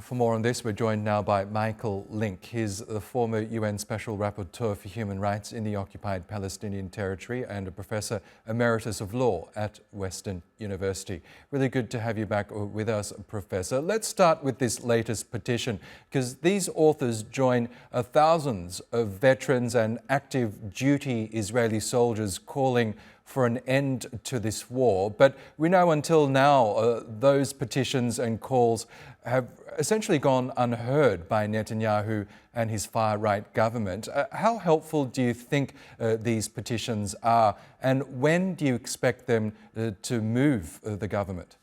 For more on this, we're joined now by Michael Lynk. He's the former UN Special Rapporteur for Human Rights in the occupied Palestinian territory and a Professor Emeritus of Law at Western University. Really good to have you back with us, Professor. Let's start with this latest petition, because these authors join thousands of veterans and active duty Israeli soldiers calling for an end to this war. But we know until now those petitions and calls have essentially gone unheard by Netanyahu and his far-right government. How helpful do you think these petitions are, and when do you expect them to move the government?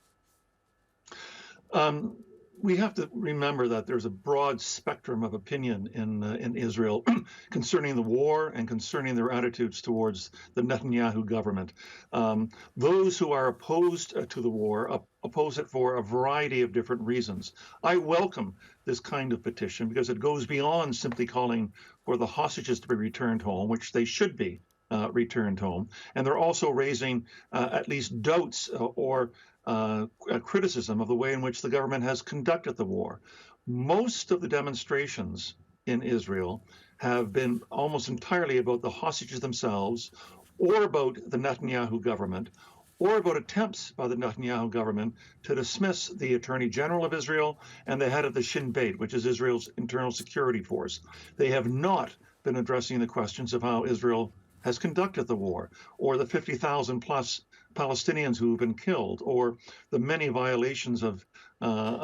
We have to remember that there's a broad spectrum of opinion in Israel concerning the war and concerning their attitudes towards the Netanyahu government. Those who are opposed to the war oppose it for a variety of different reasons. I welcome this kind of petition because it goes beyond simply calling for the hostages to be returned home, which they should be returned home. And they're also raising at least doubts or criticism of the way in which the government has conducted the war. Most of the demonstrations in Israel have been almost entirely about the hostages themselves, or about the Netanyahu government, or about attempts by the Netanyahu government to dismiss the Attorney General of Israel and the head of the Shin Bet, which is Israel's internal security force. They have not been addressing the questions of how Israel has conducted the war, or the 50,000 plus Palestinians who have been killed, or the many violations of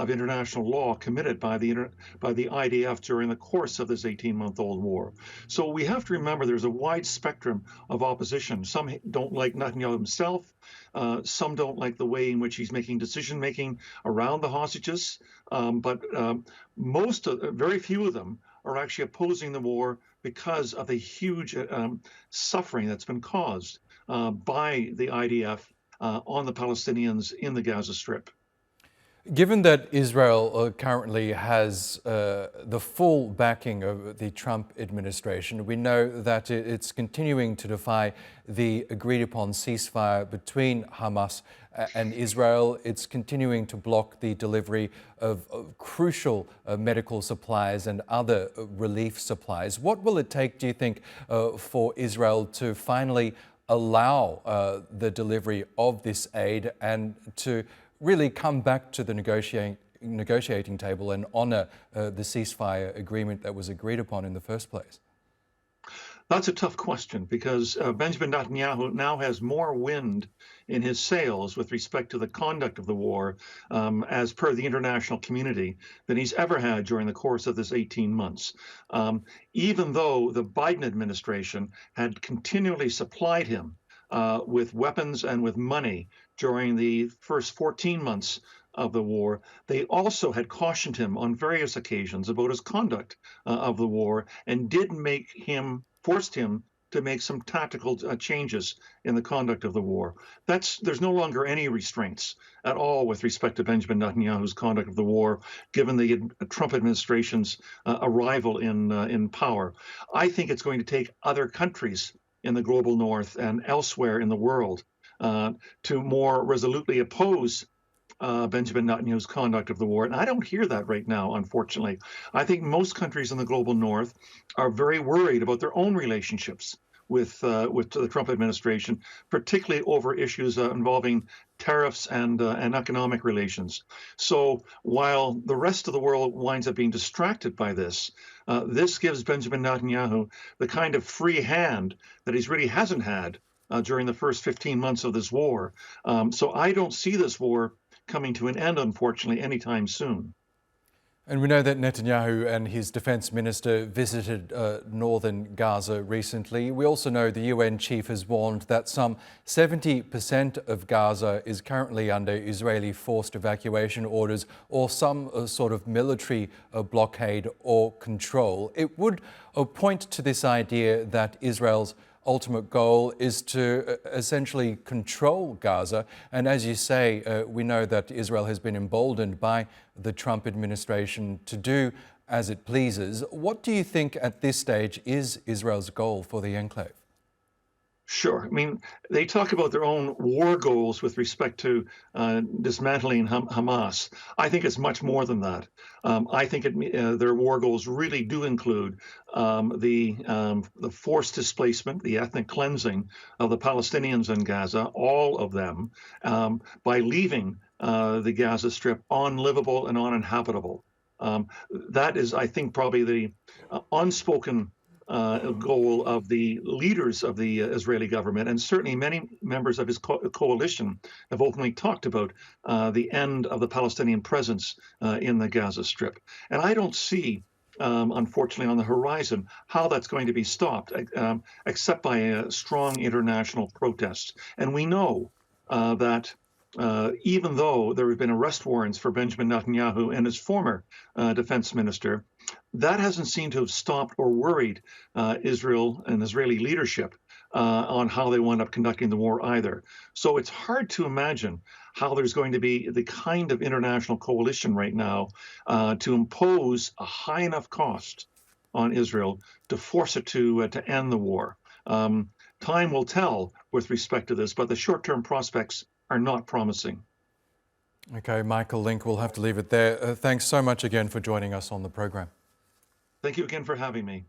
international law committed by the IDF during the course of this 18-month-old war. So we have to remember there's a wide spectrum of opposition. Some don't like Netanyahu himself. Some don't like the way in which he's making decision-making around the hostages. But very few of them are actually opposing the war because of the huge suffering that's been caused by the IDF on the Palestinians in the Gaza Strip. Given that Israel currently has the full backing of the Trump administration, we know that it's continuing to defy the agreed-upon ceasefire between Hamas and Israel. It's continuing to block the delivery of crucial medical supplies and other relief supplies. What will it take, do you think, for Israel to finally allow the delivery of this aid and to really come back to the negotiating table and honour the ceasefire agreement that was agreed upon in the first place? That's a tough question because Benjamin Netanyahu now has more wind in his sails with respect to the conduct of the war as per the international community than he's ever had during the course of this 18 months. Even though the Biden administration had continually supplied him with weapons and with money during the first 14 months of the war, they also had cautioned him on various occasions about his conduct of the war and forced him to make some tactical changes in the conduct of the war. There's no longer any restraints at all with respect to Benjamin Netanyahu's conduct of the war, given the Trump administration's arrival in power. I think it's going to take other countries in the global north and elsewhere in the world to more resolutely oppose Benjamin Netanyahu's conduct of the war. And I don't hear that right now, unfortunately. I think most countries in the global north are very worried about their own relationships with the Trump administration, particularly over issues involving tariffs and economic relations. So while the rest of the world winds up being distracted by this, this gives Benjamin Netanyahu the kind of free hand that he really hasn't had during the first 15 months of this war. So I don't see this war coming to an end, unfortunately, anytime soon. And we know that Netanyahu and his defense minister visited northern Gaza recently. We also know the UN chief has warned that some 70% of Gaza is currently under Israeli forced evacuation orders or some sort of military blockade or control. It would point to this idea that Israel's ultimate goal is to essentially control Gaza. And as you say, we know that Israel has been emboldened by the Trump administration to do as it pleases. What do you think at this stage is Israel's goal for the enclave? Sure. I mean, they talk about their own war goals with respect to dismantling Hamas. I think it's much more than that. I think their war goals really do include the forced displacement, the ethnic cleansing of the Palestinians in Gaza, all of them, by leaving the Gaza Strip unlivable and uninhabitable. That is, I think, probably the unspoken goal of the leaders of the Israeli government, and certainly many members of his coalition have openly talked about the end of the Palestinian presence in the Gaza Strip. And I don't see, unfortunately, on the horizon how that's going to be stopped, except by a strong international protest. And we know that even though there have been arrest warrants for Benjamin Netanyahu and his former defense minister, that hasn't seemed to have stopped or worried Israel and Israeli leadership on how they wind up conducting the war either. So it's hard to imagine how there's going to be the kind of international coalition right now to impose a high enough cost on Israel to force it to end the war. Time will tell with respect to this, but the short-term prospects are not promising. Okay, Michael Lynk, we'll have to leave it there. Thanks so much again for joining us on the program. Thank you again for having me.